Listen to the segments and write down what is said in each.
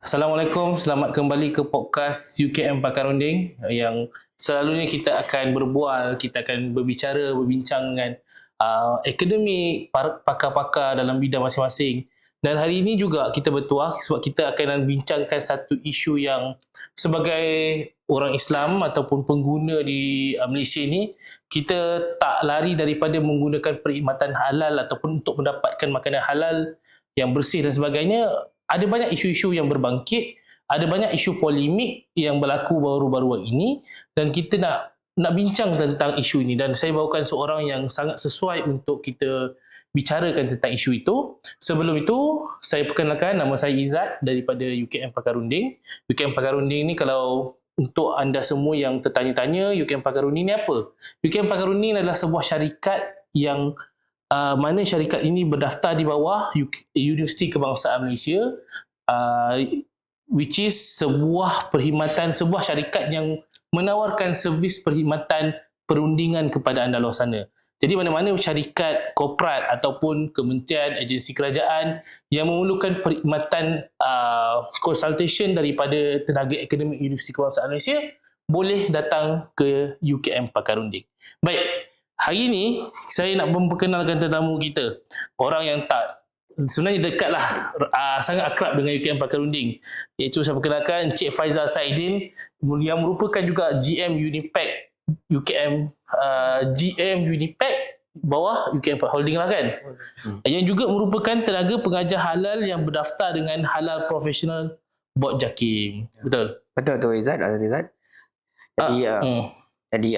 Assalamualaikum, selamat kembali ke podcast UKM Pakar Runding yang selalunya kita akan berbual, kita akan berbincang dengan akademik, pakar-pakar dalam bidang masing-masing. Dan hari ini juga kita bertuah sebab kita akan bincangkan satu isu yang sebagai orang Islam ataupun pengguna di Malaysia ni, kita tak lari daripada menggunakan perkhidmatan halal ataupun untuk mendapatkan makanan halal yang bersih dan sebagainya. Ada banyak isu-isu yang berbangkit, ada banyak isu polemik yang berlaku baru-baru ini dan kita nak bincang tentang isu ini dan saya bawakan seorang yang sangat sesuai untuk kita bicarakan tentang isu itu. Sebelum itu, saya perkenalkan nama saya Izzat daripada UKM Pakar Runding. UKM Pakar Runding ni kalau untuk anda semua yang tertanya-tanya UKM Pakar Runding ni apa? UKM Pakar Runding adalah sebuah syarikat yang mana syarikat ini berdaftar di bawah Universiti Kebangsaan Malaysia, uh, which is sebuah perkhidmatan, sebuah syarikat yang menawarkan servis perkhidmatan perundingan kepada anda luar sana. Jadi mana-mana syarikat, korporat ataupun kementerian, agensi kerajaan yang memerlukan perkhidmatan consultation daripada tenaga akademik Universiti Kebangsaan Malaysia boleh datang ke UKM Pakar Runding. Baik, hari ni saya nak memperkenalkan tetamu kita. Orang yang tak sebenarnya dekat lah, sangat akrab dengan UKM Pakar Runding. Iaitu saya perkenalkan Encik Faizal Saidin yang merupakan juga GM Unipack UKM, GM Unipack bawah UKM Holding lah kan. Yang juga merupakan tenaga pengajar halal yang berdaftar dengan Halal Professional Board JAKIM. Betul? Betul tu Izzat, Izzat. Jadi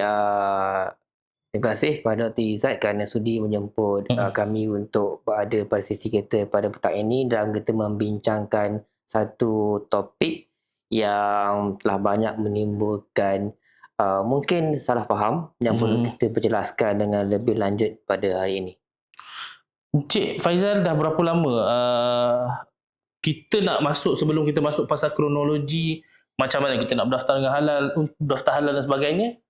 terima kasih kepada Dr. Izzat kerana sudi menjemput kami untuk berada pada sesi kita pada petang ini dan kita membincangkan satu topik yang telah banyak menimbulkan mungkin salah faham yang perlu kita perjelaskan dengan lebih lanjut pada hari ini. Encik Faizal dah berapa lama kita nak masuk, sebelum kita masuk pasal kronologi macam mana kita nak berdaftar dengan halal, daftar halal dan sebagainya,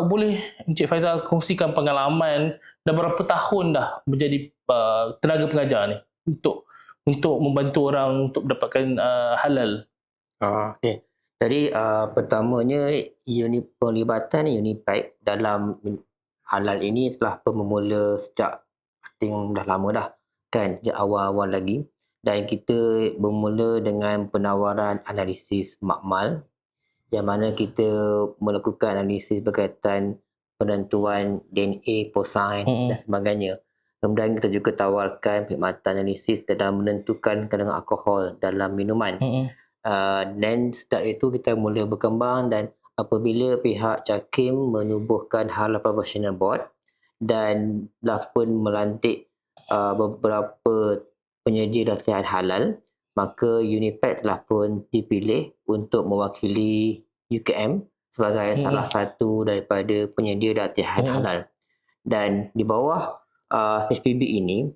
boleh Encik Faizal kongsikan pengalaman dan berapa tahun dah menjadi tenaga pengajar ni untuk membantu orang untuk mendapatkan halal. Okey. Jadi pertamanya pelibatan Unipack dalam halal ini telah bermula sejak I think dah lama dah kan, sejak awal-awal lagi, dan kita bermula dengan penawaran analisis makmal yang mana kita melakukan analisis berkaitan penentuan DNA, porsin dan sebagainya. Kemudian kita juga tawarkan perkhidmatan analisis dalam menentukan kandungan alkohol dalam minuman. Dan sejak itu kita mula berkembang dan apabila pihak JAKIM menubuhkan Halal Professional Board dan telah pun melantik beberapa penyedia latihan halal, maka Unipack telah pun dipilih untuk mewakili UKM sebagai salah satu daripada penyedia latihan halal. Dan di bawah HPB ini,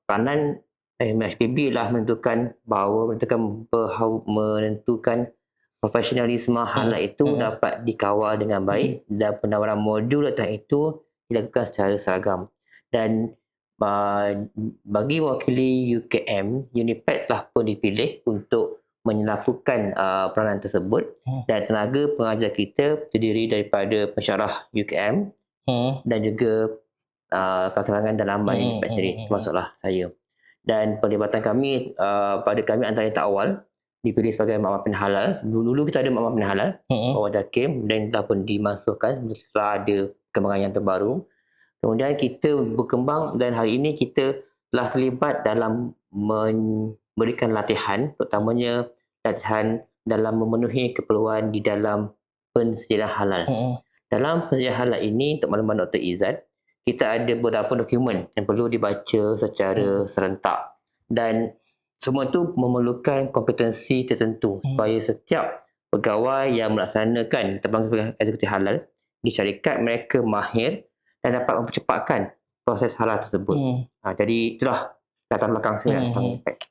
peranan HPB lah menentukan profesionalisme halal itu dapat dikawal dengan baik dan penawaran modul latihan itu dilakukan secara seragam. Dan bagi wakili UKM, Unipack telah pun dipilih untuk menyelakukan peranan tersebut dan tenaga pengajar kita terdiri daripada pensyarah UKM dan juga kalangan dalaman Unipack sendiri, termasuklah saya. Dan pelibatan kami pada kami antara yang tak awal dipilih sebagai makmal pendidikan halal. Dulu kita ada makmal pendidikan halal bawah JAKIM dan telah pun dimasukkan setelah ada perkembangan yang terbaru. Kemudian kita berkembang dan hari ini kita telah terlibat dalam memberikan latihan, terutamanya latihan dalam memenuhi keperluan di dalam pensediaan halal. Dalam pensediaan halal ini, untuk makluman Dr. Izzat, kita ada beberapa dokumen yang perlu dibaca secara serentak dan semua itu memerlukan kompetensi tertentu supaya setiap pegawai yang melaksanakan terbang sebagai eksekutif halal di syarikat mereka mahir dan dapat mempercepatkan proses halal tersebut. Jadi itulah latar belakang saya tentang Unipack.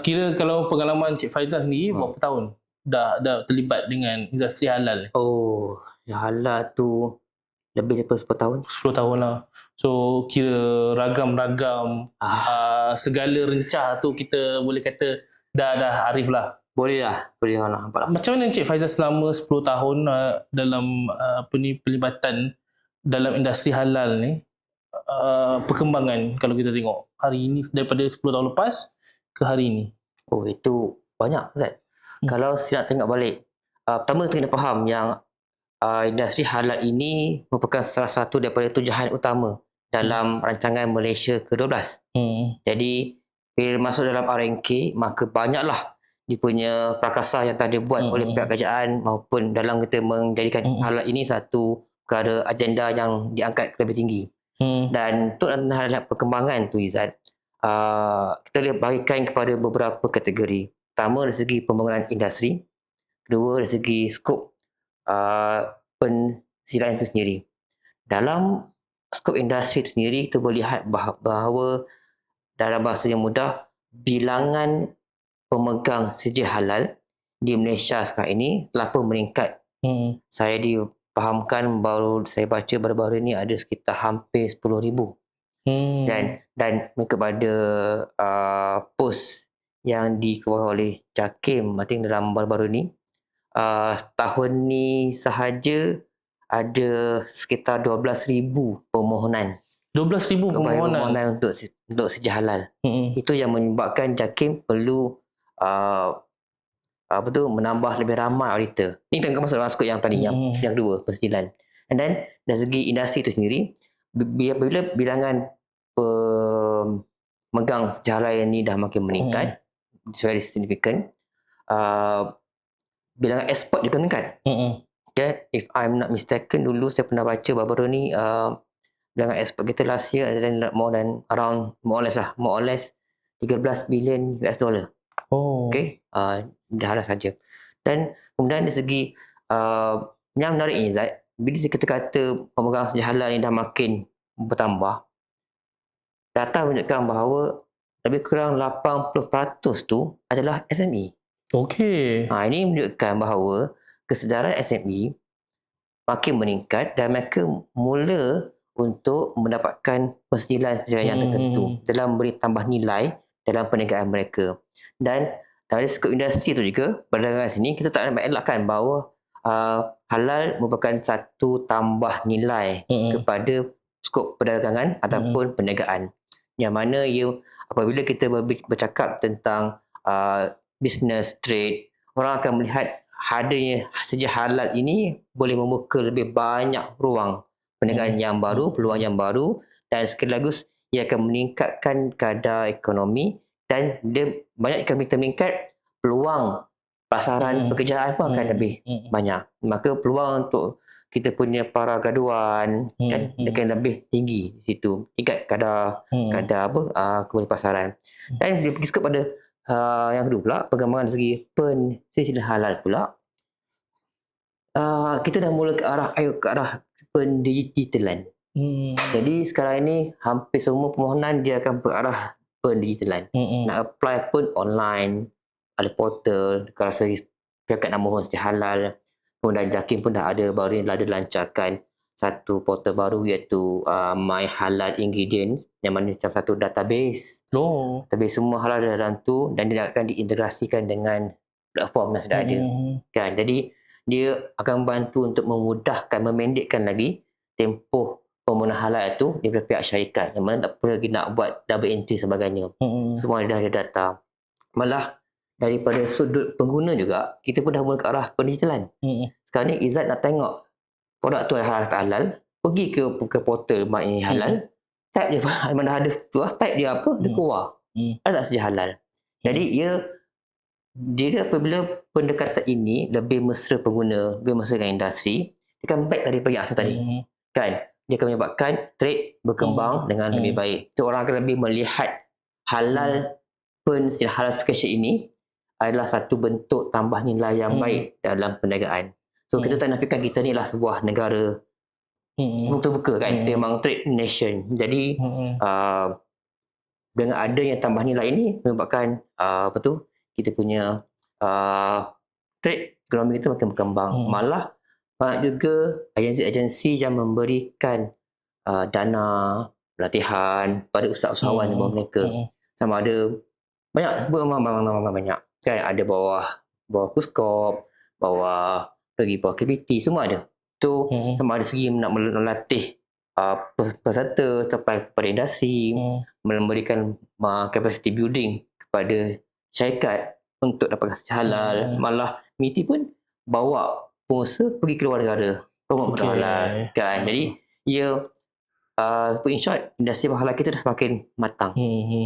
Kira kalau pengalaman Cik Faizal sendiri berapa tahun dah terlibat dengan industri halal? Halal tu lebih daripada 10 tahun. 10 tahun lah. So kira ragam-ragam segala rencah tu kita boleh kata dah arif lah. Boleh lah nampak lah. Macam mana Encik Faizal selama 10 tahun dalam pelibatan dalam industri halal ni, perkembangan kalau kita tengok hari ini daripada 10 tahun lepas ke hari ini? Oh, itu banyak Zat. Kalau saya nak tengok balik, pertama kita kena faham yang industri halal ini merupakan salah satu daripada tujuan utama dalam rancangan Malaysia ke-12. Jadi bila masuk dalam RNK, maka banyaklah dia punya prakasa yang telah dibuat oleh pihak kerajaan maupun dalam kita menjadikan halal ini satu perkara agenda yang diangkat lebih tinggi. Dan untuk dalam perkembangan tu Izzat, kita boleh bahagikan kepada beberapa kategori. Pertama dari segi pembangunan industri, kedua dari segi skop pensilaan itu sendiri. Dalam skop industri itu sendiri, kita boleh lihat bahawa dalam bahasa yang mudah, bilangan pemegang sijil halal di Malaysia sekarang ini telah pun meningkat. Saya difahamkan saya baca baru-baru ini ada sekitar hampir 10,000. Dan kepada post yang dikeluarkan oleh JAKIM, I think dalam baru-baru ni, tahun ni sahaja ada sekitar 12,000 permohonan. 12,000 permohonan untuk sijil halal. Itu yang menyebabkan JAKIM perlu menambah lebih ramai auditor. Ini tengah masuk dalam skop yang tadi, yang kedua, pensijilan. And then dari segi industri itu sendiri, bila bilangan pemegang sijil halal ini dah makin meningkat, very significant, bilangan ekspor juga meningkat. Okay, if I'm not mistaken, dulu saya pernah baca baru-baru ni, bilangan ekspor kita last year adalah more or less 13 bilion US dollar. Okay, dah halal saja. Dan kemudian dari segi yang menarik ni Zat, bila kita kata pemegang sijil halal ni dah makin bertambah, data menunjukkan bahawa lebih kurang 80% tu adalah SME. Okey. Ini menunjukkan bahawa kesedaran SME makin meningkat dan mereka mula untuk mendapatkan pensijilan yang tertentu dalam memberi tambah nilai dalam perniagaan mereka. Dan dari skop industri itu juga, perdagangan sini kita tak nak mengelakkan bahawa halal merupakan satu tambah nilai kepada skop perdagangan ataupun perniagaan. Yang mana apabila kita bercakap tentang business trade, orang akan melihat adanya sijil halal ini boleh membuka lebih banyak ruang perniagaan yang baru, peluang yang baru, dan sekaligus ia akan meningkatkan kadar ekonomi, dan dia banyak ekonomi meningkat, peluang pasaran pekerjaan pun akan lebih banyak. Maka peluang untuk kita punya para graduan kan akan lebih tinggi di situ, tingkat kadar kemudian pasaran. Dan dia pergi skop pada yang kedua pula, perkembangan dari segi pensijilan halal pula, kita dah mula ke arah pendigitalan. Jadi sekarang ini hampir semua permohonan dia akan berarah pendigitalan. Nak apply pun online, ada portal, kalau saya pihak nak mohon sijil halal. Kemudian JAKIM pun dah ada, baru ni dah ada lancarkan satu portal baru iaitu My Halal Ingredients, yang mana macam satu database. Database semua halal dalam tu, dan dia akan diintegrasikan dengan platform yang sudah ada. Kan? Jadi dia akan membantu untuk memudahkan, memendekkan lagi tempoh permohonan halal itu daripada pihak syarikat, yang mana tak perlu lagi nak buat double entry sebagainya. Semua dah ada data. Malah daripada sudut pengguna juga, kita pun dah mula ke arah pendigitalan. Sekarang ni Izzat nak tengok produk tu halal tak halal, pergi ke portal My Halal, type dia mana ada tu, type dia apa, dia keluar. Ada tak sijil halal. Jadi dia apabila pendekatan ini lebih mesra pengguna, lebih mesra dengan industri, dia akan back daripada yang asal tadi. Kan? Dia akan menyebabkan trade berkembang dengan lebih baik. So orang akan lebih melihat halal pensijilan halal certification ini adalah satu bentuk tambah nilai yang baik dalam perniagaan. So kita tak nafikan kita ni adalah sebuah negara terbuka kan, kita memang trade nation. Jadi dengan adanya tambah nilai ini menyebabkan kita punya trade ekonomi kita makin berkembang. Malah banyak juga agensi-agensi yang memberikan dana pelatihan pada usahawan di bawah mereka. Sama ada banyak, banyak. Kan ada bawah kuskop, bawah KPT, semua ada. Tu sama ada segi nak melatih peserta sampai kepada industri, memberikan capacity building kepada syarikat untuk dapatkan halal. Malah MITI pun bawa pengusaha pergi ke luar negara promote benda halal kan. Jadi in short, industri halal kita dah semakin matang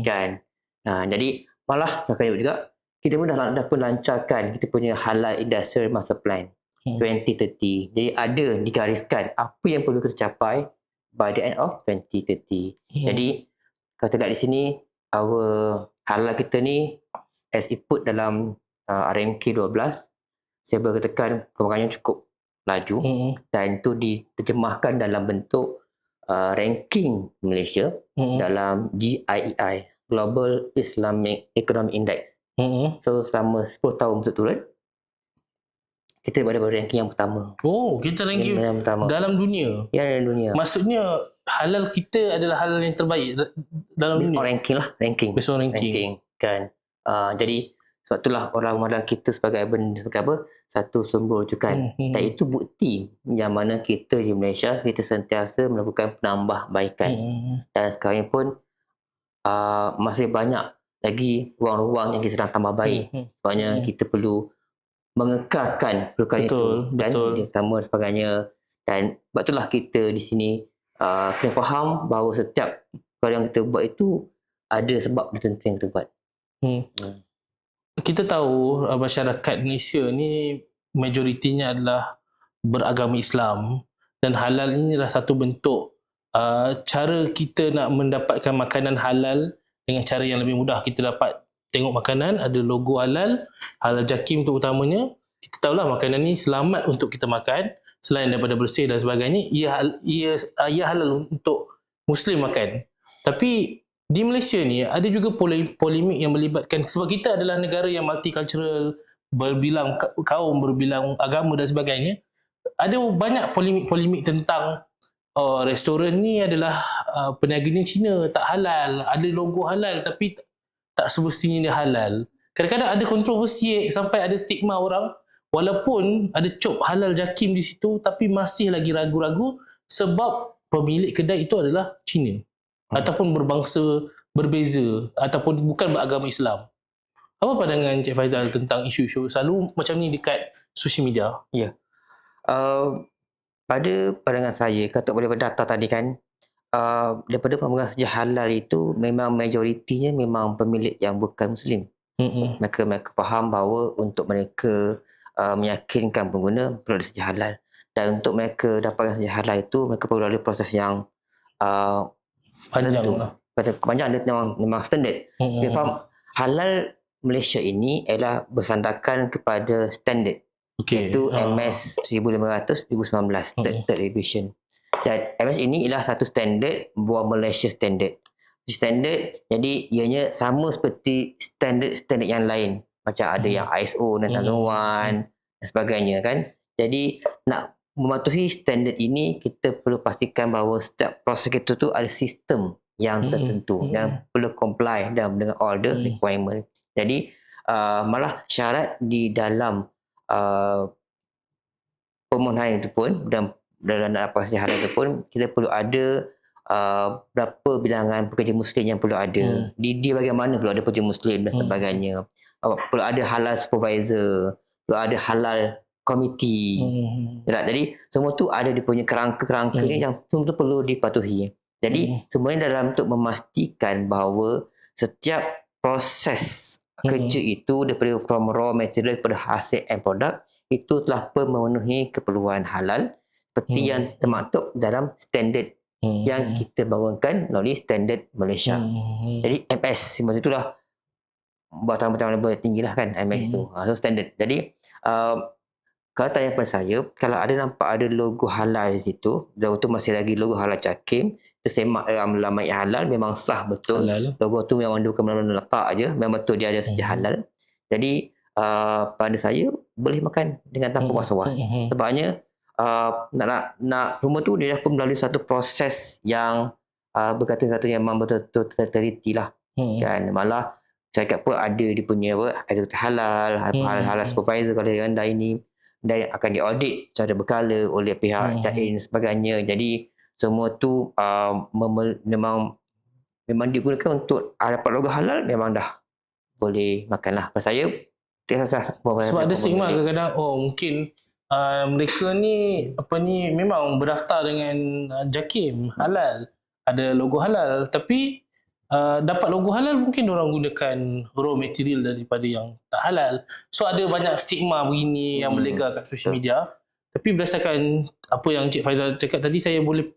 kan. Jadi malah sekarang juga kita pun dah pun lancarkan kita punya halal industrial master plan 2030. Jadi ada digariskan apa yang perlu kita capai by the end of 2030. Jadi kalau kita lihat di sini, our halal kita ni as input dalam RMK 12, saya boleh katakan kembangannya cukup laju dan itu diterjemahkan dalam bentuk ranking Malaysia dalam GIEI, Global Islamic Economic Index. So selama 10 tahun berturut-turut kita berada pada ranking yang pertama. Oh, kita ranking yang pertama dalam dunia. Ya, dalam dunia. Maksudnya halal kita adalah halal yang terbaik dalam Based dunia. on ranking lah, ranking. Based on ranking. Kan. Jadi sebab itulah orang memandang kita sebagai apa? Satu sumber rujukan. Dan itu bukti yang mana kita di Malaysia kita sentiasa melakukan penambahbaikan. Dan sekarang ni pun masih banyak lagi ruang-ruang yang kita sedang tambah baik. Sebabnya kita perlu mengekalkan perkara itu dan dia utama dan sebagainya. Dan sebab itulah kita di sini kena faham bahawa setiap perkara yang kita buat itu ada sebab tertentu yang kita buat. Kita tahu masyarakat Malaysia ni majoritinya adalah beragama Islam dan halal ini adalah satu bentuk cara kita nak mendapatkan makanan halal dengan cara yang lebih mudah. Kita dapat tengok makanan, ada logo halal, halal JAKIM untuk utamanya. Kita tahulah makanan ni selamat untuk kita makan, selain daripada bersih dan sebagainya, ia halal untuk Muslim makan. Tapi di Malaysia ni ada juga polemik yang melibatkan, sebab kita adalah negara yang multicultural, berbilang kaum, berbilang agama dan sebagainya. Ada banyak polemik tentang restoran ni adalah peniaganya Cina, tak halal, ada logo halal tapi tak semestinya dia halal. Kadang-kadang ada kontroversi sampai ada stigma orang, walaupun ada cop halal JAKIM di situ tapi masih lagi ragu-ragu sebab pemilik kedai itu adalah Cina ataupun berbangsa berbeza ataupun bukan beragama Islam. Apa pandangan Cik Faizal tentang isu-isu selalu macam ni dekat social media? Ya. Pada pandangan saya, kata daripada data tadi kan, daripada pemegang saja halal itu memang majoritinya memang pemilik yang bukan Muslim. Mereka faham bahawa untuk mereka meyakinkan pengguna perlu ada saja halal, dan untuk mereka dapatkan saja halal itu mereka perlu lalui proses yang panjang tentu. lah. Panjang, dia memang standard. Dia faham halal Malaysia ini ialah bersandarkan kepada standard. Iaitu MS 1500 2019 third revision. Dan MS ini ialah satu standard buat Malaysia standard. Standard, jadi ianya sama seperti standard yang lain. Macam ada yang ISO 9001 dan sebagainya kan. Jadi nak mematuhi standard ini, kita perlu pastikan bahawa setiap proses kita tu ada sistem yang tertentu yang perlu comply dengan all the requirement. Jadi malah syarat di dalam permohonan itu pun dan dalam aplikasi halal itu pun kita perlu ada berapa bilangan pekerja Muslim yang perlu ada. Di bagaimana perlu ada pekerja Muslim dan sebagainya. Perlu ada halal supervisor, perlu ada halal komiti. Jadi semua tu ada dia punya kerangka-kerangka ni yang betul-betul perlu dipatuhi. Jadi semuanya dalam untuk memastikan bahawa setiap proses kerja itu daripada from raw material kepada hasil end product itu telah memenuhi keperluan halal seperti yang termaktub dalam standard yang kita bangunkan melalui standard Malaysia. Jadi MS semua itulah batasan-batasan lebih tinggi lah kan MS tu. So standard. Jadi kalau tanya pada saya, kalau ada nampak ada logo halal di situ, dan itu masih lagi logo halal JAKIM, tersemak dalam laman yang halal, memang sah betul. Halal. Logo tu memang bukan benar-benar letak aja, memang betul dia ada sejak halal. Jadi pada saya boleh makan dengan tanpa was-was. Sebabnya nak semua tu dia pun melalui satu proses yang berkata-kata yang memang betul-betul terteliti lah. Kan malah syarikat pun ada dia punya eksekutif halal, halal supervisor kalau yang ini, dan akan diaudit secara berkala oleh pihak CAIN dan sebagainya. Jadi semua tu memang digunakan untuk dapat logo halal, memang dah boleh makan lah. Pasal saya Sebab ada stigma kadang-kadang mungkin mereka ni memang berdaftar dengan JAKIM halal, ada logo halal, tapi dapat logo halal mungkin orang gunakan raw material daripada yang tak halal. So ada banyak stigma begini yang berlegar kat social media. Tapi berdasarkan apa yang Cik Faizal cakap tadi, saya boleh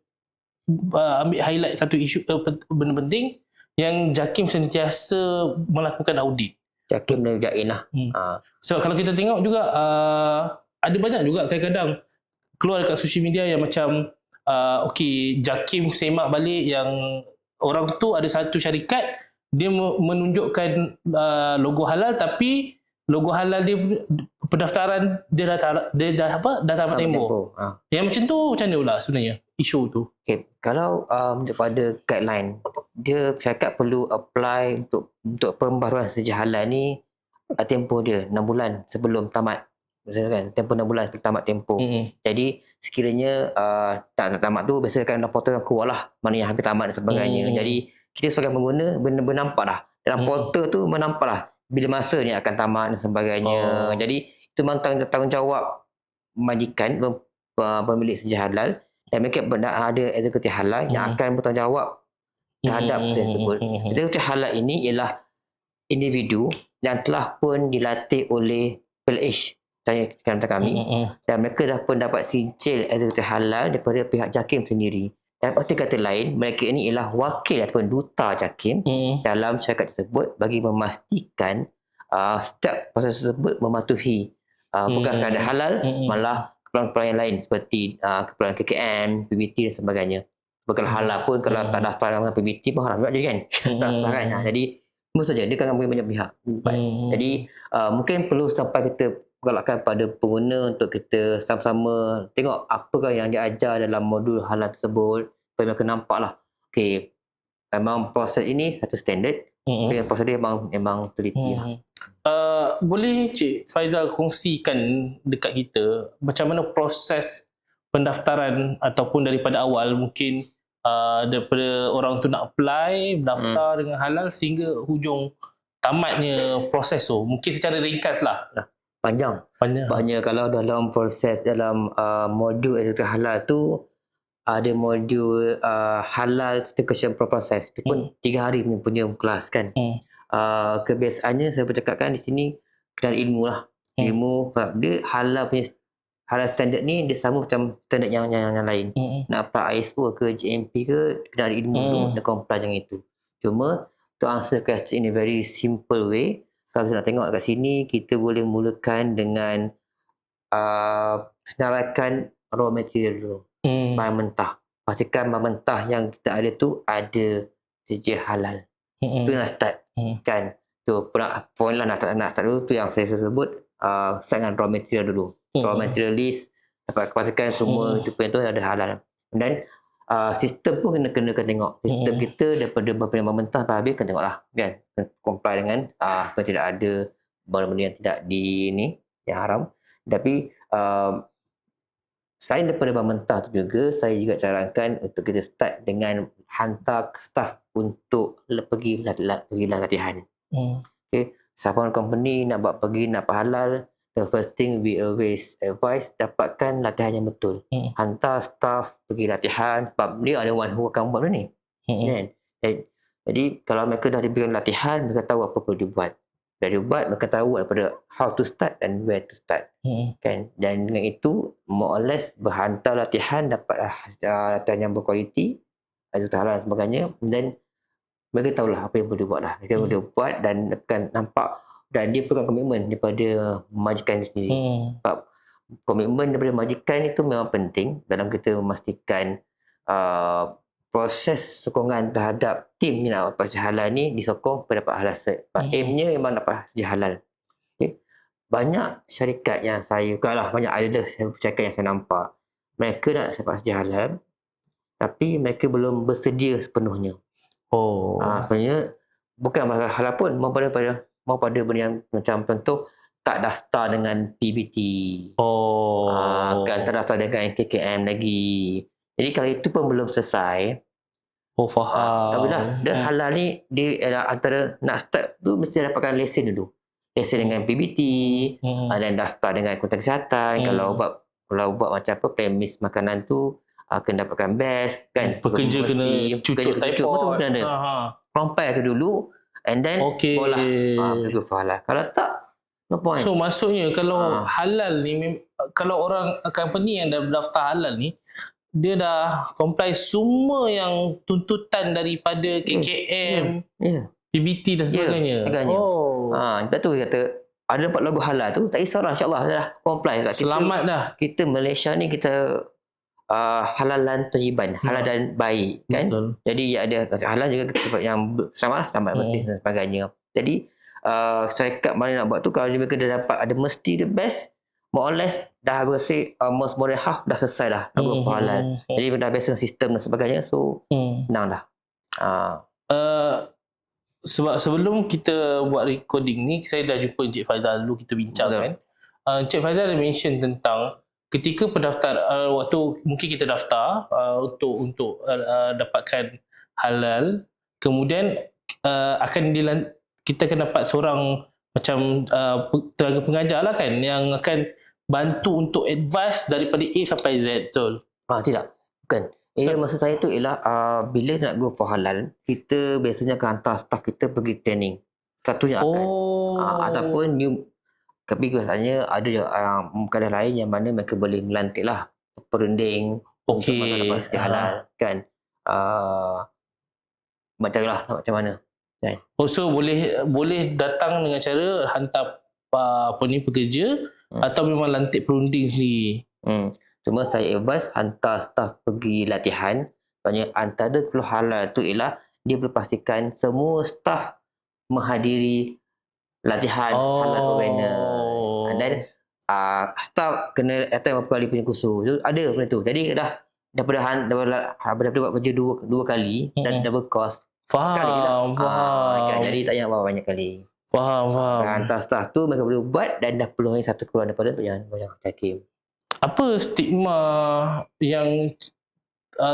ambil highlight satu isu benda penting yang JAKIM sentiasa melakukan audit. JAKIM dan JAIN lah. Sebab kalau kita tengok juga ada banyak juga kadang-kadang keluar dekat social media yang macam JAKIM semak balik yang orang tu ada satu syarikat dia menunjukkan logo halal, tapi logo halal dia pendaftaran dia dah tamat tempoh. Yang macam tu macam mana pula sebenarnya isu tu? Okay. Kalau daripada guideline, dia syarikat perlu apply untuk pembaharuan sejarah halal ni tempoh dia 6 bulan sebelum tamat. Maksudnya kan, tempoh 6 bulan sebelum tamat tempoh. Jadi sekiranya tak tamat tu, biasanya kan portal keluar lah mana yang hampir tamat dan sebagainya. Jadi kita sebagai pengguna benar-benar nampak lah dalam portal tu, menampak lah bila masa ni akan tamat dan sebagainya. Jadi itu memang tanggungjawab majikan pemilik sejarah halal, dan mereka ada eksekutif halal yang akan bertanggungjawab terhadap tersebut. Eksekutif halal ini ialah individu yang telah pun dilatih oleh PLH, saya kata kami, dan mereka dah pun dapat sijil eksekutif halal daripada pihak JAKIM sendiri. Dan arti kata lain, mereka ini ialah wakil ataupun duta JAKIM dalam syarikat tersebut bagi memastikan setiap proses tersebut mematuhi bukan sekadar halal, malah kepulauan-kepulauan yang lain seperti kepulauan KKM, PBT dan sebagainya. Kalau halal pun kalau tak daftar dengan PBT pun haram juga je kan. Tak sah kan. Jadi semua saja dia akan bagi banyak pihak. Jadi mungkin perlu sampai kita galakkan pada pengguna untuk kita sama-sama tengok apakah yang diajar dalam modul halal tersebut, supaya mereka nampak lah, okay, memang proses ini satu standard, proses dia memang teliti lah. Boleh Cik Faizal kongsikan dekat kita macam mana proses pendaftaran ataupun daripada awal, mungkin daripada orang tu nak apply, daftar dengan halal sehingga hujung tamatnya proses tu, mungkin secara ringkas lah. Panjang. Kalau dalam proses dalam modul eksekutif halal tu ada modul halal certification process, itu pun 3 hari punya kelas kan. Kebiasaannya saya bercakapkan di sini kenal ilmu lah. Ilmu dia halal punya halal standard ni dia sama macam standard yang lain. Nak apply ISO ke JMP ke, kena ada ilmu dulu dan comply dengan itu. Cuma to answer question in a very simple way, kalau kita nak tengok kat sini, kita boleh mulakan dengan senaraikan raw material dulu. Bahan mentah. Pastikan bahan mentah yang kita ada tu ada sijil halal. Itu nak start. Kan? Tu point lah nak start dulu, tu yang saya sebut start dengan raw material dulu. Raw material list, dapat pastikan semua itu pun tu ada halal. Dan sistem pun kena tengok. Sistem kita daripada bahan mentah sampai habis kena tengok lah. Kan? Comply dengan apa tidak ada benda-benda yang tidak yang haram. Tapi selain daripada bahan mentah tu juga, saya juga carankan untuk kita start dengan hantar staff untuk pergi latihan. Okay. Siapa company nak buat nak halal, the first thing we always advise, dapatkan latihan yang betul. Hantar staff pergi latihan, sebab dia ada one who akan buat benda ni. Kan? Jadi kalau mereka dah diberikan latihan, mereka tahu apa perlu dibuat. Dah dibuat, mereka tahu daripada how to start and where to start. Kan? Dan dengan itu, more or less berhantar latihan, dapatlah latihan yang berkualiti, eksekutif halal dan sebagainya, dan mereka tahulah apa yang perlu dibuat lah. Mereka boleh buat dan akan nampak, dan dia pegang komitmen daripada majikan sendiri. Sebab komitmen daripada majikan itu memang penting dalam kita memastikan proses sokongan terhadap tim ni nak dapat sejarah halal ni disokong supaya dapat halal cert. Aimnya memang dapat sejarah halal. Okay. Banyak syarikat yang saya, banyak ada syarikat yang saya nampak, mereka nak dapat sejarah halal tapi mereka belum bersedia sepenuhnya. Sebenarnya bukan masalah halal pun, mau pada benda yang macam contoh tak daftar dengan PBT. Kan tak daftar dengan KKM lagi. Jadi kalau itu pun belum selesai, tak boleh dah. Dia halal ni dia ialah antara nak start tu mesti dapatkan lesen dulu. Lesen dengan PBT, dan daftar dengan Kuantan Kesihatan. Kalau buat macam apa premis makanan tu kena dapatkan best kan. Pekerja kena cucuk typhoid. Betul kena. Compare tu dulu and then boleh boleh go for halal. Kalau tak, no point. So maksudnya kalau halal ni, kalau orang company yang dah daftar halal ni, dia dah comply semua yang tuntutan daripada KKM, PBT dan sebagainya. Lepas tu dia kata ada dapat logo halal tu, tak kisahlah, insyaAllah dah comply. Selamat dah. Kita Malaysia ni kita halalan thayyiban, halal dan baik kan. Betul. Jadi ada halal juga yang selamat bersih dan sebagainya. Jadi syarikat mana nak buat tu, kalau mereka dah dapat ada mesti the best, more or less dah bersih, almost more than half dah selesai dah lagu halal. Jadi dah biasa sistem dan sebagainya, so senang dah. Sebab sebelum kita buat recording ni, saya dah jumpa Encik Faizal dulu, kita bincang kan. Encik Faizal ada mention tentang ketika pendaftar, waktu mungkin kita daftar untuk dapatkan halal, kemudian kita akan dapat seorang macam tenaga pengajar lah kan, yang akan bantu untuk advice daripada A sampai Z, betul? Tidak, bukan. Maksud saya tu ialah bila nak go for halal, kita biasanya akan hantar staff kita pergi training. Satunya akan. Ataupun tapi biasanya ada kadang lain yang mana mereka boleh melantik lah perunding untuk mana dapat halal kan. Macam lah macam mana kan. So boleh datang dengan cara hantar pekerja atau memang lantik perunding sendiri. Cuma saya advise hantar staff pergi latihan. Sebenarnya antara keluar halal tu ialah dia boleh pastikan semua staff menghadiri latihan halal awareness. And then staff kena attend berapa kali punya kursus. Ada benda tu. Jadi daripada buat kerja dua kali dan double cost. Faham. Kan? Jadi tak payah banyak kali. Faham. Hantar staff tu mereka boleh buat dan dah peluang satu keluar daripada tu yang banyak cakim. Apa stigma yang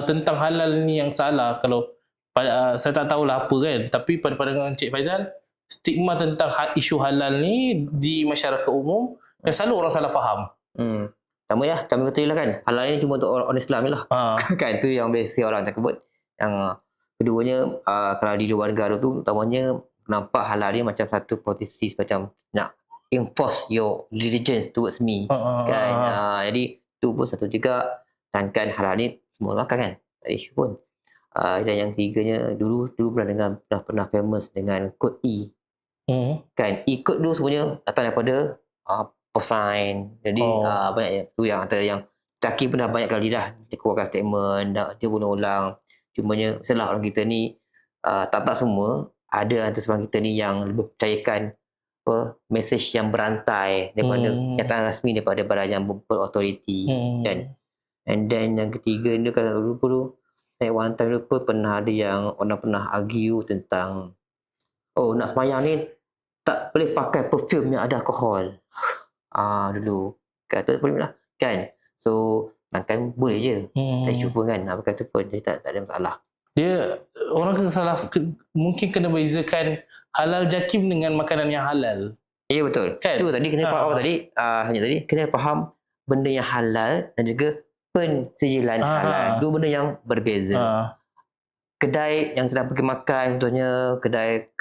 tentang halal ni yang salah? Kalau saya tak tahulah apa kan, tapi pada pandangan Encik Faizal, stigma tentang isu halal ni di masyarakat umum yang selalu orang salah faham. Sama ya, kami kata lah kan, halal ni cuma untuk orang Islam je lah. Kan, tu yang biasa orang cakap buat. Yang keduanya, kalau di luar negara tu, utamanya nampak halal ni macam satu posisi macam nak enforce your religion towards me. Kan, jadi tu pun satu juga, sedangkan halal ni semua makan kan, tak ada isu pun. Dan yang ketiganya, dulu pernah famous dengan kod E. Kan, E-code dulu semuanya datang daripada Posign. Jadi banyak tu yang antara yang Caki pernah banyak kali dah dia keluarkan statement, dia bunuh ulang. Cumanya salah orang kita ni tak semua, ada antara seorang kita ni yang lebih percayakan mesej yang berantai daripada kenyataan rasmi daripada badan yang berautoriti kan. And then yang ketiga ni kan dulu saya one time lupa pernah ada yang orang pernah argue tentang nak sembahyang ni tak boleh pakai perfume yang ada alkohol. Dulu kata boleh lah kan. So kan boleh je. Tak cuba kan nak pakai tu pun jadi tak ada masalah. Dia orang mungkin kena bezakan halal jakim dengan makanan yang halal. Ya betul. Kan? Itu tadi kena faham tadi kena faham benda yang halal dan juga pensijilan halal. Dua benda yang berbeza. Kedai yang sedang pergi makan, contohnya kedai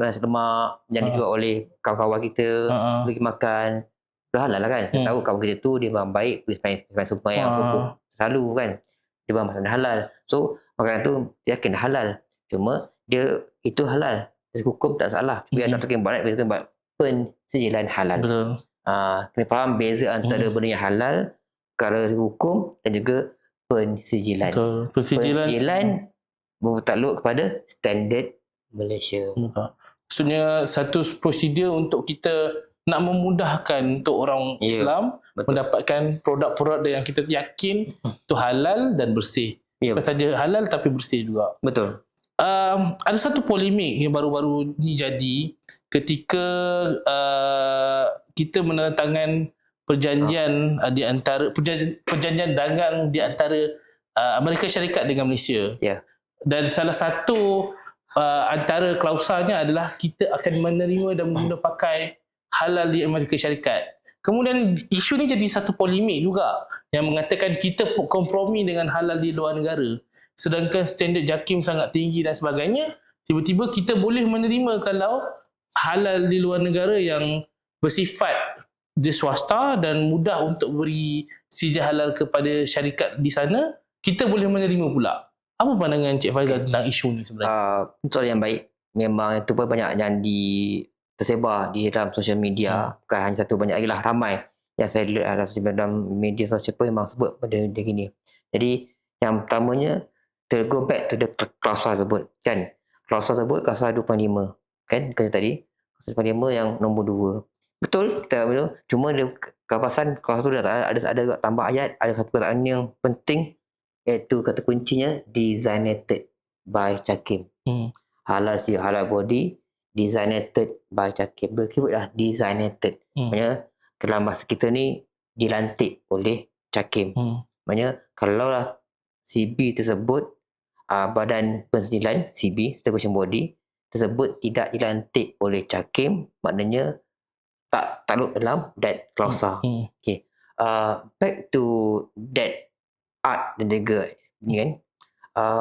nasi lemak yang dijual oleh kawan-kawan kita pergi makan, dah halal lah kan. Kita tahu kawan kita tu dia memang baik, pergi main super yang selalu kan, dia memang masakan halal. So makanan tu dia yakin halal, cuma dia itu halal dari hukum tak salah. Biar nak talking about kita buat pensijilan halal. Betul. Kena faham beza antara benda yang halal perkara hukum dan juga pensijilan. Betul. Pensijilan bertakluk kepada standard Malaysia. Maksudnya satu prosedur untuk kita nak memudahkan untuk orang Islam mendapatkan produk-produk yang kita yakin tu halal dan bersih. Bukan saja halal tapi bersih juga. Betul. Ada satu polemik yang baru-baru ni jadi ketika kita menandatangani perjanjian di antara perjanjian dagang di antara Amerika Syarikat dengan Malaysia. Ya. Dan salah satu antara klausanya adalah kita akan menerima dan mengguna pakai halal di Amerika Syarikat. Kemudian isu ni jadi satu polemik juga yang mengatakan kita kompromi dengan halal di luar negara. Sedangkan standard JAKIM sangat tinggi dan sebagainya, tiba-tiba kita boleh menerima kalau halal di luar negara yang bersifat di swasta dan mudah untuk beri sijil halal kepada syarikat di sana, kita boleh menerima pula. Apa pandangan Cik Faizal tentang isu ni sebenarnya? Soalan yang baik. Memang itu pun banyak yang tersebar di dalam sosial media. Bukan hanya satu, banyak lagi lah, ramai yang saya lihat dalam media sosial pun memang sebut benda gini. Jadi yang pertamanya, to go back to the klausul tersebut kan. Klausul tersebut klausul 25 kan, kata tadi klausul 25 yang nombor 2. Betul, kita tahu. Cuma dia kawasan klausul tu dah ada tambah ayat, ada satu perkataan yang penting, iaitu kata kuncinya designated by JAKIM. Halal body designated by JAKIM. Berkeyword lah designated. Maksudnya dalam bahasa kita ni dilantik oleh JAKIM. Maksudnya kalaulah CB tersebut, badan pensijilan CB, Certification Body tersebut tidak dilantik oleh JAKIM, maknanya tak takluk dalam that klausul. Okay. Back to that art dan juga ni kan.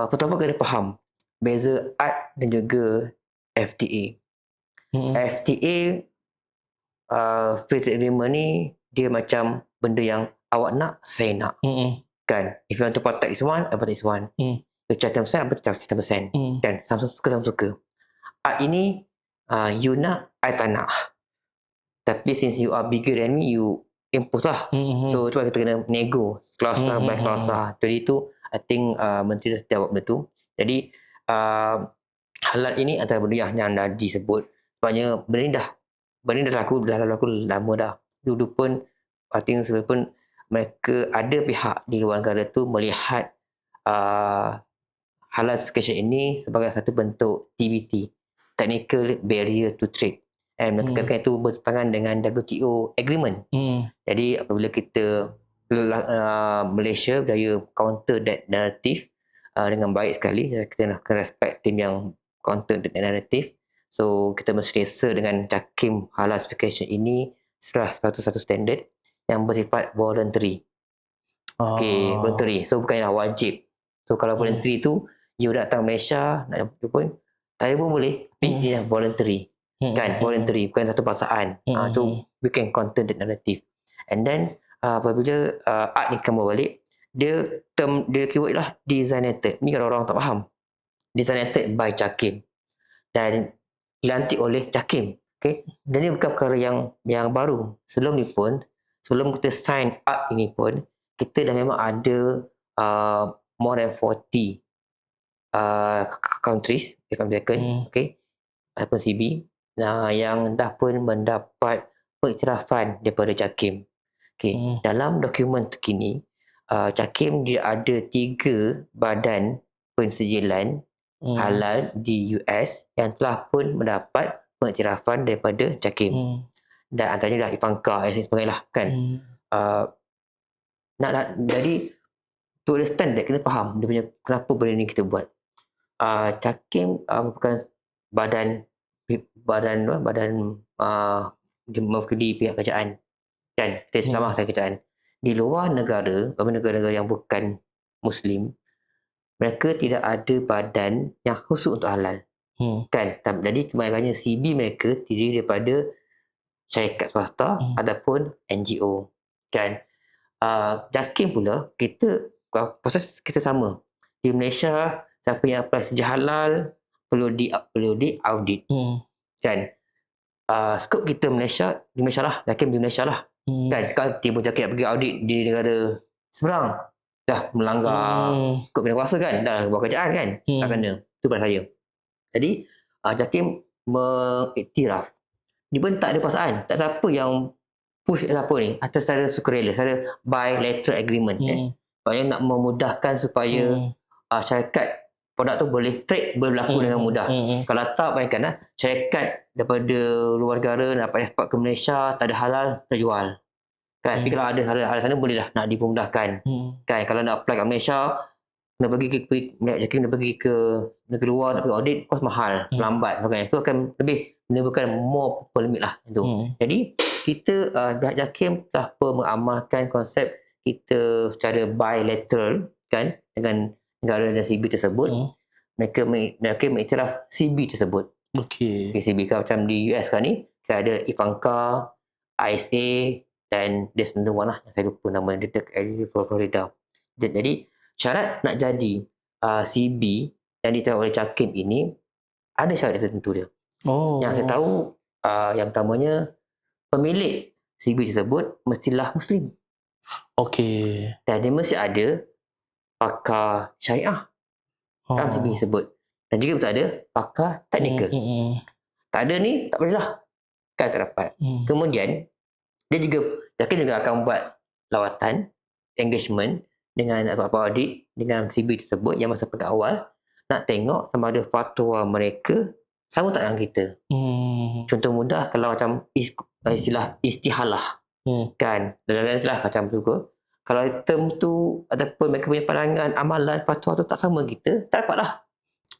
Pertama kena faham beza art dan juga FTA. FTA free trade agreement ni dia macam benda yang awak nak, saya nak. Kan? If you want to protect this one, I protect this one. You charge 10%, I charge 10%. Kan? Sama suka. Art ini, you nak, I tak nak. Tapi since you are bigger than me, you impose lah. So, tu kita kena nego. Klausul by klausul. Jadi tu, I think Menteri dah jawab benda tu. Jadi, halal ini antara benda yang dah disebut. Sebabnya, benda ni dah laku lama dah. Dulu pun, I think sebelum pun, mereka ada pihak di luar negara tu melihat halal certification ini sebagai satu bentuk TBT, Technical Barrier to Trade. Mereka katakan itu bertentangan dengan WTO agreement. Jadi apabila kita Malaysia berjaya counter that narrative dengan baik sekali, kita nak respect tim yang counter that narrative. So kita berselesa dengan JAKIM halal certification ini setelah satu standard yang bersifat voluntary. Okay, voluntary. So bukanlah wajib. So kalau voluntary tu, you datang Malaysia nak pun, saya pun boleh, tapi dia voluntary. Kan, voluntary, bukan satu paksaan. Tu we can counter the narrative. And then apabila art ni kamu balik, dia keyword lah designated. Ni kalau orang tak faham. Designated by JAKIM dan dilantik oleh JAKIM. Okay, dan ni bukan perkara yang baru. Sebelum kita sign art ini pun, kita dah memang ada more than 40 countries, if I'm mistaken, okay, ataupun CB, yang dah pun mendapat pengiktirafan daripada JAKIM. Okay. Dalam dokumen terkini, JAKIM dia ada 3 badan pensijilan halal di US yang telah pun mendapat pengiktirafan daripada JAKIM. Dan antaranya dah Ivanka dan sebagainya lah, kan. Jadi to understand that, kena faham dia punya kenapa benda ni kita buat. JAKIM merupakan badan mewakili pihak kerajaan, kan, kita Islam lah kerajaan. Di luar negara, negara-negara yang bukan Muslim, mereka tidak ada badan yang khusus untuk halal, kan. Jadi kebanyakannya CB mereka terdiri daripada syarikat swasta ataupun NGO, kan. JAKIM pula, proses kita sama. Di Malaysia, siapa yang apply sijil halal perlu di audit, kan. Skop kita di Malaysia lah, JAKIM di Malaysia lah, kan. Kalau tiba JAKIM pergi audit di negara seberang, dah melanggar skop bidang kuasa, kan, dah buat kerajaan, kan. Tak kena. Itu pada saya. Jadi JAKIM mengiktiraf. Dia pun tak ada paksaan, tak siapa yang push siapa ni, atas secara sukarela, secara bilateral agreement. Sebabnya nak memudahkan supaya syarikat produk tu boleh trade, boleh berlaku dengan mudah. Kalau tak, bayangkan syarikat daripada luar negara nak dapat eksport ke Malaysia, tak ada halal, tak jual. Kan? Tapi kalau ada halal sana, bolehlah nak dipermudahkan. Kan? Kalau nak apply kat Malaysia, nak pergi ke negara luar, nak pergi audit, kos mahal, lambat sebagainya. Itu akan lebih menimbulkan more polemik lah itu. Jadi kita pihak JAKIM telah mengamalkan konsep kita secara bilateral kan dengan negara dan CB tersebut. Mereka mengiktiraf CB tersebut. Okey. CB kan macam di US kan ni, kita ada Ivanka, ISA dan there's another one lah yang saya lupa nama dia dekat Florida. Jadi syarat nak jadi CB yang diterima oleh JAKIM ini ada syarat tertentu dia. Yang saya tahu yang pertamanya pemilik CB tersebut mestilah Muslim. Okey. Dan dia mesti ada pakar syariah dalam CB tersebut. Dan juga mesti ada pakar teknikal. Tak ada ni, tak boleh lah. Kan tak dapat. Kemudian, dia juga, JAKIM juga akan buat lawatan, engagement dengan audit dengan CB tersebut yang masa peringkat awal nak tengok sama ada fatwa mereka sama tak dengan kita. Contoh mudah kalau macam istilah istihalah. Kan? Dalam istilah macam tu ke. Kalau term tu ataupun mereka punya pandangan amalan fatwa tu tak sama kita, tak dapat lah.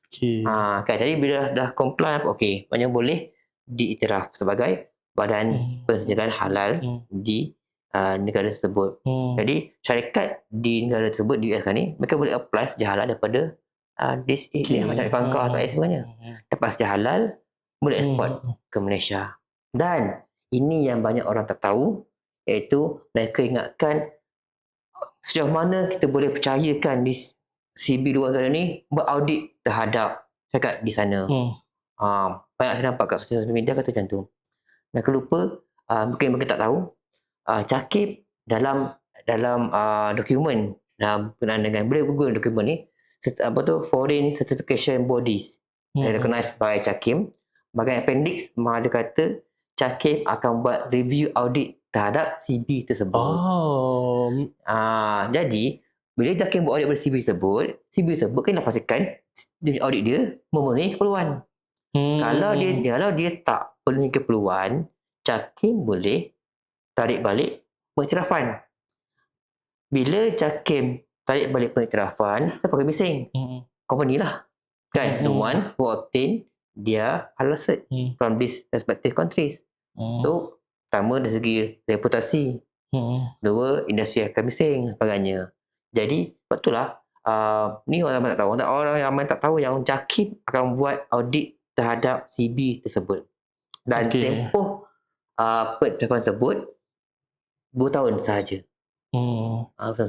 Okey. Kan? Jadi bila dah comply, okey, maknanya boleh diiktiraf sebagai badan persediaan halal di negara tersebut. Jadi syarikat di negara tersebut di US kan ni, mereka boleh apply sedia halal daripada macam Ivanka atau semuanya. Dapat sedia halal, boleh ekspor ke Malaysia. Dan ini yang banyak orang tak tahu, iaitu mereka ingatkan sejauh mana kita boleh percayakan di CB luar negara ni buat audit terhadap syarikat di sana. Banyak saya nampak kat sosial media kata macam tu. Mereka lupa, mungkin mereka tak tahu, JAKIM dalam dokumen berkenaan dengan, boleh google dokumen ni, Foreign Certification Bodies recognized by JAKIM. Bahagian appendix ada kata JAKIM akan buat review audit terhadap CB tersebut. Jadi bila JAKIM buat audit pada CB tersebut kan dah pastikan audit dia memenuhi keperluan. Kalau dia tak penuhi keperluan, JAKIM boleh tarik balik pengiktirafan. Bila JAKIM tarik balik pengiktirafan, siapa akan bising? Company lah. Kan? The one who obtain dia halal cert from these respective countries. So, pertama dari segi reputasi. Dua, industri akan bising sebagainya. Jadi, betul lah. Ni orang ramai tak tahu. Orang ramai tak tahu yang JAKIM akan buat audit terhadap CB tersebut. Dan tempoh pengiktirafan tersebut 2 tahun sahaja.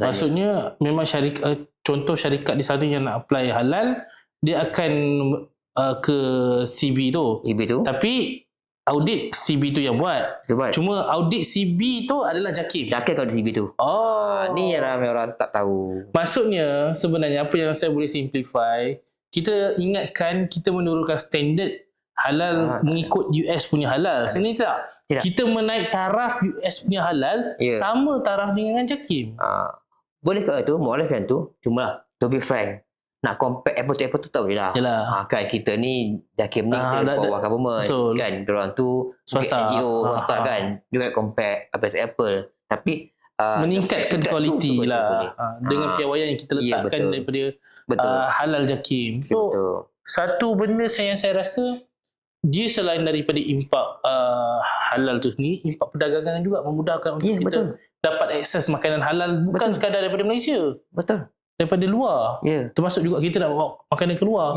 Maksudnya memang contoh syarikat di sana yang nak apply halal, dia akan ke CB tu. Tapi audit CB tu yang buat. Cuma audit CB tu adalah JAKIM. JAKIM audit CB tu. Ni yang ramai orang tak tahu. Maksudnya sebenarnya apa yang saya boleh simplify, kita ingatkan kita menurunkan standard halal mengikut US punya halal. Sebenarnya tidak. Kita menaik taraf US punya halal sama taraf dengan JAKIM. Boleh ke tu, bolehkan tu. Cuma lah, to be frank, nak compare apple to apple tu tak boleh lah. Kan kita ni JAKIM ni kita bawah government. Betul. Kan diorang tu swasta, NGO swasta kan. Dia nak compare apple to apple. Tapi meningkatkan kualiti lah dengan piawaian yang kita letakkan daripada halal JAKIM. So satu benda yang saya rasa, dia selain daripada impak halal tu sendiri, impak perdagangan juga memudahkan untuk kita dapat akses makanan halal, bukan sekadar daripada Malaysia. Daripada luar. Termasuk juga kita nak bawa makanan keluar.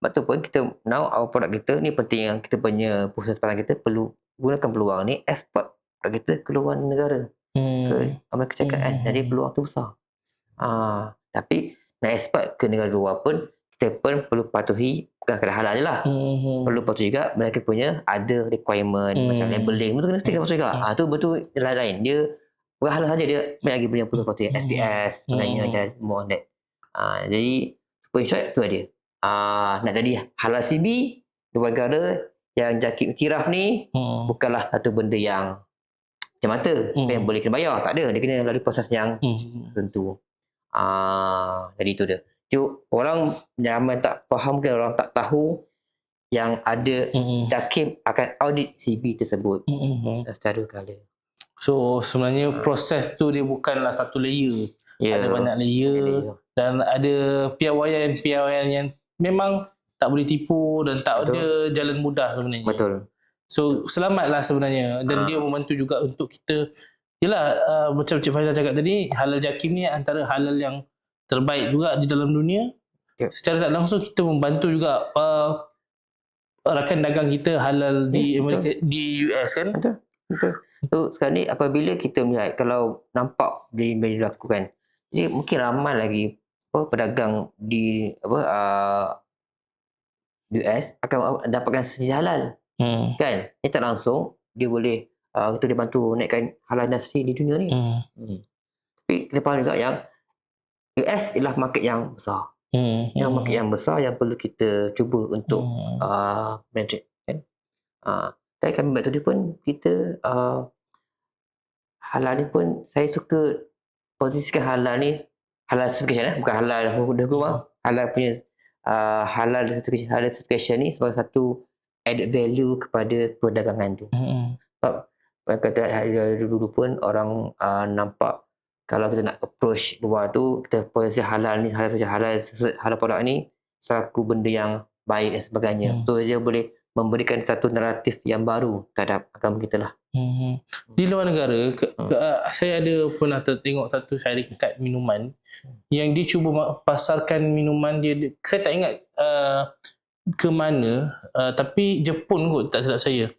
Betul pun kita now our produk kita ni penting yang kita punya pusat sepanjang kita perlu gunakan peluang ni ekspor produk kita ke luar negara. Ke Amerika Syarikat kan. Jadi peluang tu besar. Tapi nak ekspor ke negara luar pun kita pun perlu patuhi, bukan sekadar halal je lah. Perlu patuhi juga mereka punya ada requirement macam labeling. Betul kena stick patuhi juga. Tu betul lain. Dia bukan halal saja, dia banyak lagi punya perlu patuhi. SPS sebenarnya dan more on that. Jadi in short tu dia. Nak jadi halal CB luar negara yang JAKIM iktiraf ni bukanlah satu benda yang macam mata yang boleh kena bayar. Tak ada. Dia kena melalui proses yang tertentu. Jadi itu dia. orang ramai tak faham ke, orang tak tahu yang ada JAKIM akan audit CB tersebut secara berkala. So sebenarnya proses tu dia bukanlah satu layer. Ya, Ada banyak layer dan ada piawaian yang memang tak boleh tipu dan tak ada jalan mudah sebenarnya. Betul. So selamatlah sebenarnya dan dia membantu juga untuk kita. Yelah, macam Cik Faizal cakap tadi, halal JAKIM ni antara halal yang terbaik juga di dalam dunia. Secara tak langsung kita membantu juga rakan dagang kita halal di Amerika, di US kan. Betul. So sekarang ni apabila kita melihat, kalau nampak dia dilakukan, jadi mungkin ramai lagi pedagang di US akan dapatkan sejarah halal. Kan? Ini tak langsung dia boleh kita dia bantu naikkan halal nasi di dunia ni. Tapi kita faham juga yang US ialah market yang besar. Yang market yang besar yang perlu kita cuba untuk penetrate, kan? Dan kami buat tadi pun kita halal ni pun saya suka posisikan halal ni, halal certification bukan halal hukum, halal punya halal certification ni sebagai satu added value kepada perdagangan tu. Sebab kata dulu pun orang nampak kalau kita nak approach luar tu, kita posisi halal ni, halal produk ni selaku benda yang baik dan sebagainya. So dia boleh memberikan satu naratif yang baru terhadap agama kita lah. Di luar negara, saya ada pernah tengok satu syarikat minuman yang dia cuba pasarkan minuman dia. Saya tak ingat ke mana, tapi Jepun kot tak silap saya.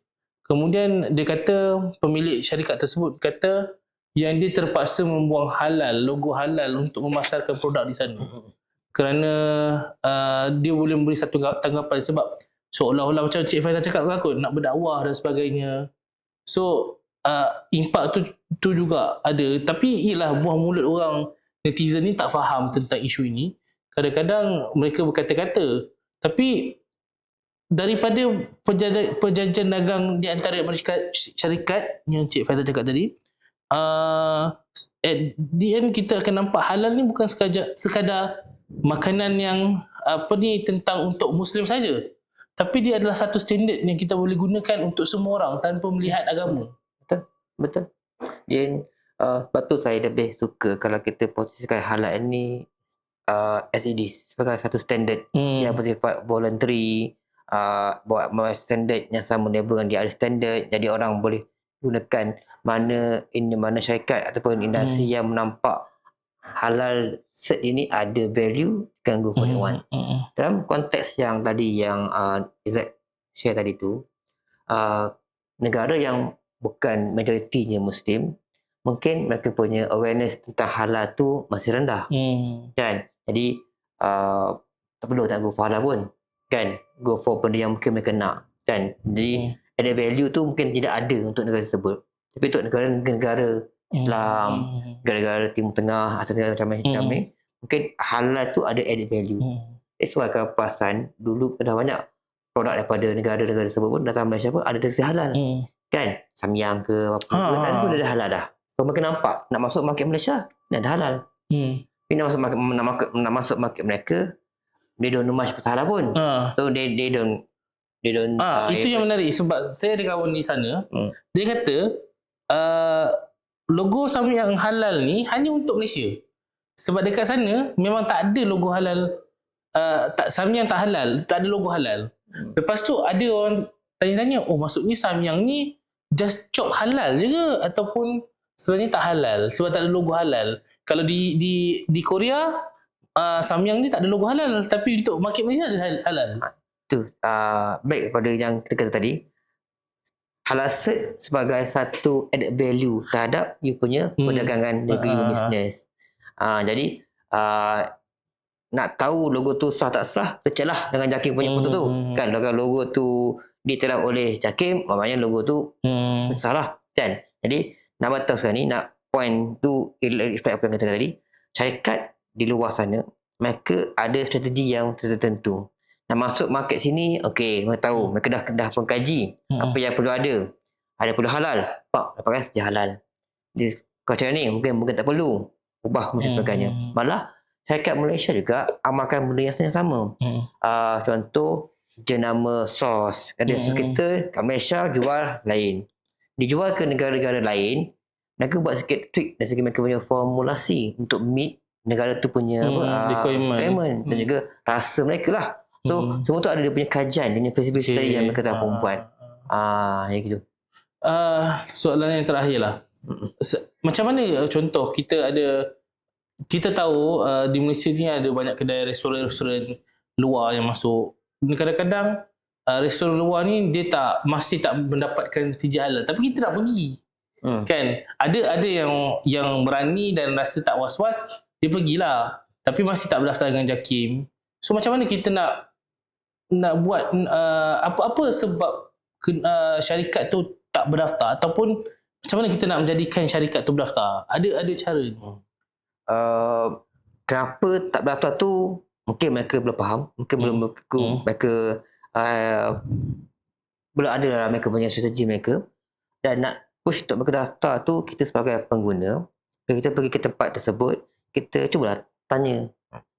Kemudian dia kata, pemilik syarikat tersebut kata yang dia terpaksa membuang halal, logo halal untuk memasarkan produk di sana. Kerana dia boleh memberi satu tanggapan sebab seolah-olah macam Cik Faizal cakap lah kot, nak berdakwah dan sebagainya. So impak tu juga ada. Tapi ialah buah mulut orang netizen ni tak faham tentang isu ini. Kadang-kadang mereka berkata-kata, tapi daripada perjanjian dagang di antara syarikat yang Cik Faizal cakap tadi, at the end kita akan nampak halal ni bukan sekadar makanan yang tentang untuk Muslim saja, tapi dia adalah satu standard yang kita boleh gunakan untuk semua orang tanpa melihat agama. Betul. Dia sebab tu saya lebih suka kalau kita posisikan halal ni as it is, sebagai satu standard yang bersifat voluntary, buat standard yang sama level dengan dia ada standard, jadi orang boleh gunakan mana syarikat ataupun industri yang menampak halal cert ini ada value, can go for that one. Dalam konteks yang tadi yang Izzat share tadi tu, negara yang bukan majoritinya Muslim, mungkin mereka punya awareness tentang halal tu masih rendah. Kan? Jadi tak perlu nak go for halal pun, kan? Go for benda yang mungkin mereka nak, kan? Jadi ada value tu mungkin tidak ada untuk negara tersebut. Tapi untuk negara-negara Islam, negara-negara Timur Tengah, Asia Tenggara macam ni, mungkin halal tu ada added value. That's why kalau perasan dulu dah banyak produk daripada negara-negara tersebut pun datang Malaysia pun ada deteksi halal. Kan? Samyang ke apa pun ada dah halal dah. Kalau mereka nampak nak masuk market Malaysia, dah ada halal. Tapi nak masuk market mereka, they don't know much pasal halal pun. So they don't itu yang menarik sebab saya ada kawan di sana, dia kata logo samyang halal ni hanya untuk Malaysia. Sebab dekat sana memang tak ada logo halal, samyang tak halal, tak ada logo halal. Lepas tu ada orang tanya-tanya, oh maksudnya samyang ni just chop halal je ke ataupun sebenarnya tak halal sebab tak ada logo halal. Kalau di Korea samyang ni tak ada logo halal, tapi untuk market Malaysia ada halal. Tu baik kepada yang kita kata tadi, halal cert sebagai satu added value terhadap you punya perdagangan negeri bisnes. Jadi nak tahu logo tu sah tak sah, ceklah dengan JAKIM punya foto tu. Kan kalau logo tu diterap oleh JAKIM, maknanya logo tu besar lah, kan? Jadi nak tahu sekarang ni, nak point tu reflect apa yang kita kata tadi, syarikat di luar sana mereka ada strategi yang tertentu. Nak masuk market sini, okey, mereka tahu, mereka dah pengkaji apa yang perlu ada perlu halal, dapatkan saja halal. Di culture ni mungkin tak perlu ubah macam sebagainya. Malah syarikat Malaysia juga amalkan benda yang sama. Contoh jenama SOS. So kita kat Malaysia jual lain. Dijual ke negara-negara lain, mereka buat sikit tweak dari segi mereka punya formulasi untuk meet negara tu punya requirement dan juga rasa mereka lah. So semua tu ada dia punya kajian, dia punya feasibility study yang mereka telah buat. Yang gitu. Soalan yang terakhir lah. Macam mana contoh kita tahu di Malaysia ni ada banyak kedai restoran-restoran luar yang masuk. Kadang-kadang restoran luar ni dia masih tak mendapatkan sijil halal, tapi kita nak pergi. Kan? Ada yang berani dan rasa tak was-was, dia pergilah. Tapi masih tak berdaftar dengan JAKIM. So macam mana kita nak buat apa sebab syarikat tu tak berdaftar, ataupun macam mana kita nak menjadikan syarikat tu berdaftar? Ada cara ni? Kenapa tak berdaftar tu mungkin mereka belum faham, mungkin mereka belum ada dalam mereka punya strategi mereka, dan nak push untuk mereka daftar tu, kita sebagai pengguna, kita pergi ke tempat tersebut, kita cubalah tanya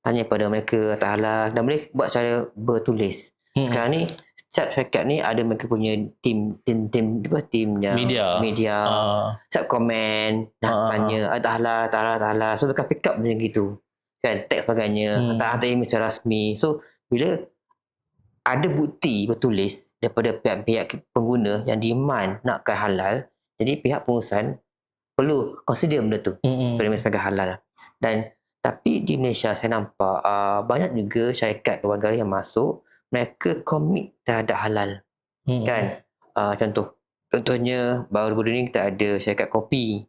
pada mereka tak halal, dan boleh buat cara bertulis. Sekarang ni setiap syarikat ni ada mereka punya tim media. Setiap komen nak tanya tak halal, so mereka pick up macam gitu kan, teks sebagainya, tak ada image rasmi. So bila ada bukti bertulis daripada pihak-pihak pengguna yang demand nakkan halal, jadi pihak pengurusan perlu consider benda tu sebagai halal. Dan tapi di Malaysia saya nampak banyak juga syarikat luar negara yang masuk, mereka komit terhadap halal. Kan? Contohnya baru-baru ni kita ada syarikat kopi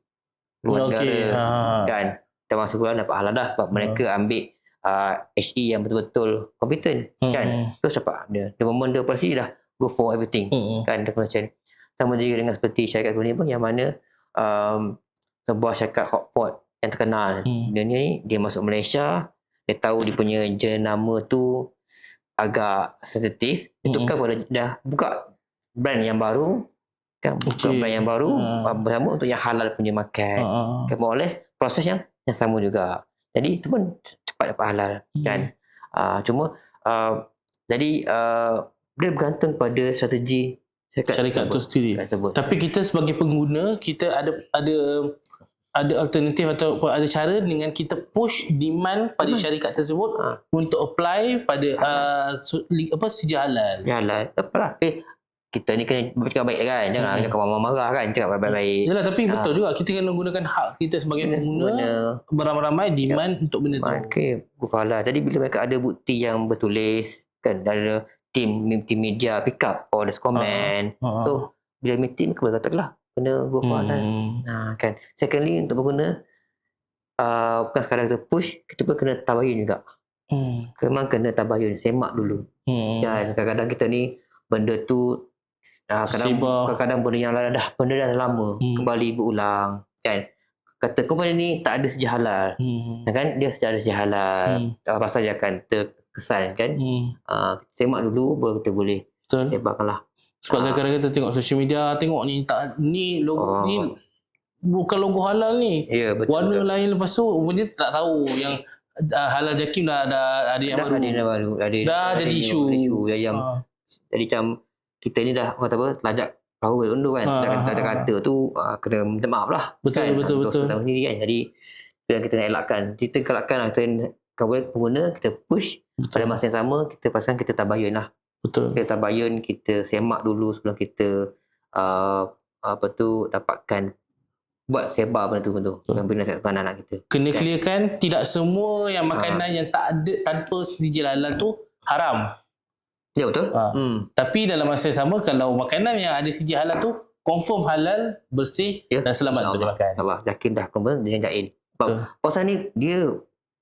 luar negara. Kan? Dah masa bulan dapat halal dah sebab mereka ambil HE yang betul-betul kompeten. Kan? Terus dapat dia. The moment dia operasi dah go for everything. Kan? Dia macam sama juga dengan seperti syarikat ni pun, yang mana sebuah syarikat hotpot yang terkenal. Dia masuk Malaysia, dia tahu dia punya jenama tu agak sensitif, dia tukar pada dah buka brand yang baru kan, brand yang baru bersama untuk yang halal punya makan. Kan, more or less proses yang sama juga. Jadi itu pun cepat dapat halal kan. Jadi dia bergantung pada strategi syarikat tu sendiri. Tapi kita sebagai pengguna, kita ada alternatif atau ada cara dengan kita push demand pada syarikat tersebut untuk apply pada sijil halal. Ya halal. Apalah. Kita ni kena bercakap baik kan. Jangan marah kan. Cakap baik-baik. Yalah, tapi betul juga kita kena menggunakan hak kita sebagai pengguna, beramai-ramai demand untuk benda tu. Okey, halal. Jadi bila mereka ada bukti yang bertulis kan, ada tim media pick up or there's comment. So bila meeting mereka boleh katakanlah kena go for halal. Kan. Secondly, untuk pengguna bukan sekadar kita push, kita pun kena tabayun juga. Memang kena tabayun, semak dulu. Dan kadang-kadang kita ni benda tu kadang-kadang benda yang benda dah lama kembali berulang kan. Kata company ni tak ada sijil halal. Kan dia ada sijil halal. Pasal dia akan terkesan kan. Kita semak dulu baru kita boleh sebarkanlah. Sebab kadang-kadang kita tengok social media, tengok ni logo ni bukan logo halal ni. Ya, betul. Warna lain, lepas tu rupanya tak tahu yang halal JAKIM dah ada yang baru. Dah jadi isu. Jadi macam kita ni dah kata apa, telajak perahu berundur kan. Kata-kata tu kena minta maaf lah. Betul. Sendiri kan. Jadi bila kita nak elakkan, kita galakkan lah, kita pengguna, kita push. Pada masa yang sama kita pastikan kita tabayun lah. Betul. Kita tabayun, kita semak dulu sebelum kita dapatkan buat sebar benda tu benda nasihat kepada anak kita. Kena clearkan tidak semua yang makanan yang tak ada tanpa sijil halal tu haram. Ya, betul. Tapi dalam masa yang sama, kalau makanan yang ada sijil halal tu confirm halal, bersih dan selamat untuk dimakan. Allah, JAKIM dah confirm dengan Jain. Proses ni dia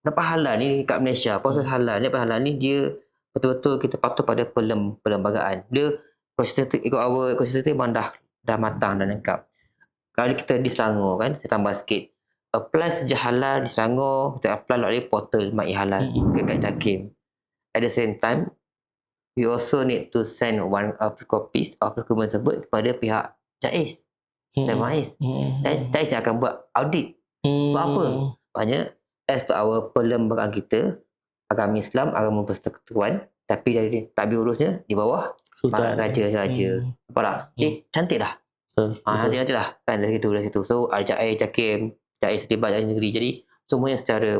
dapat halal ni kat Malaysia. Proses halal ni, dapat halal ni dia betul-betul kita patuh pada perlembagaan. Dia konsistensi memang dah matang dan lengkap. Kalau kita di Selangor kan, saya tambah sikit. Apply sijil halal di Selangor, kita apply melalui portal MAI Halal dekat JAKIM. At the same time, we also need to send one copies of document tersebut kepada pihak JAIS dan MAIS. Dan JAIS yang akan buat audit. Sebab apa? Banyak as per our perlembagaan kita, agama Islam, agama persekutuan, tapi dari takbir urusnya di bawah Sultan. raja-raja. Nampak tak? Cantik dah. Betul. Cantik lah kan dari situ. So Al-Jair, Jakim, Jair Setibat, Jair Negeri. Jadi semuanya secara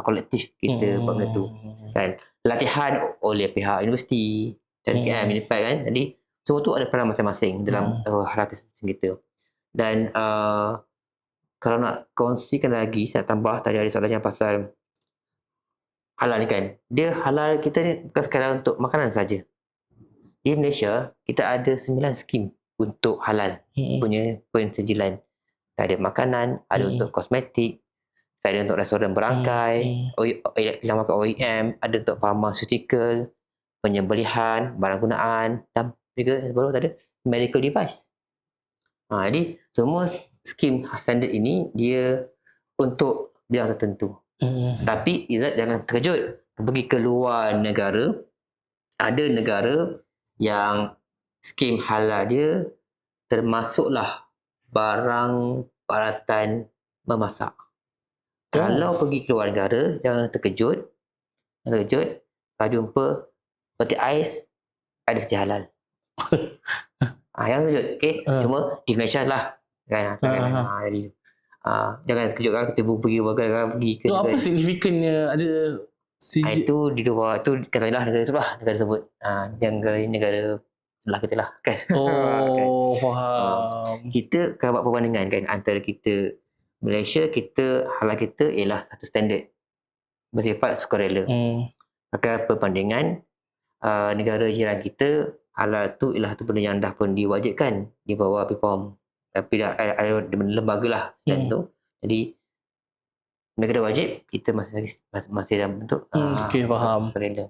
kolektif kita buat benda tu. Kan? Latihan oleh pihak universiti, UKM, Unipad kan. Jadi semua tu ada peran masing-masing dalam hal kesihatan kita. Dan kalau nak kongsikan lagi, saya tambah tadi ada soalan yang pasal halal ni kan. Dia halal kita ni bukan sekadar untuk makanan saja. Di Malaysia, kita ada 9 skim untuk halal punya pensejilan. Ada makanan, ada untuk kosmetik, ada untuk restoran berangkai, yang makan OEM, ada untuk pharmaceutical, penyembelihan, barang gunaan, dan juga baru ada medical device. Jadi semua skim standard ini dia untuk bidang tertentu. Tapi Izzat jangan terkejut. Pergi ke luar negara, ada negara yang skim halal dia termasuklah barang peralatan memasak. Kalau pergi ke luar negara, jangan terkejut. Kau jumpa peti ais ada sedia halal. Jangan terkejut, okey? Cuma di Malaysia lah. Kan? Jadi jangan terkejut kan kita pergi luar negara, pergi ke apa signifikannya ada itu di luar tu katakanlah negara tu lah, negara tersebut. Negara sebelah kita lah kan. Faham. Kita kalau buat perbandingan kan antara kita Malaysia, kita halal kita ialah satu standard bersifat sukarela. Maka perbandingan negara jiran kita, halal tu ialah satu benda yang dah pun diwajibkan di bawah BPOM. Tapi dah ada lembaga lah tu. Jadi negara wajib, kita masih dalam bentuk okey, faham. sukarela.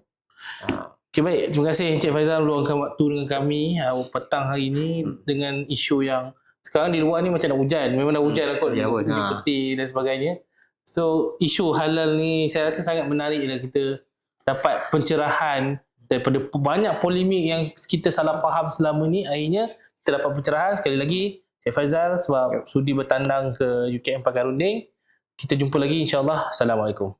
Okay, baik. Terima kasih Encik Faizal meluangkan waktu dengan kami petang hari ini dengan isu yang sekarang di luar ni macam nak hujan. Memang dah hujan lah kot. Peti dan sebagainya. So, isu halal ni saya rasa sangat menarik lah kita dapat pencerahan daripada banyak polemik yang kita salah faham selama ni. Akhirnya kita dapat pencerahan. Sekali lagi, Encik Faizal sebab sudi bertandang ke UKM Pakar Runding. Kita jumpa lagi insyaAllah. Assalamualaikum.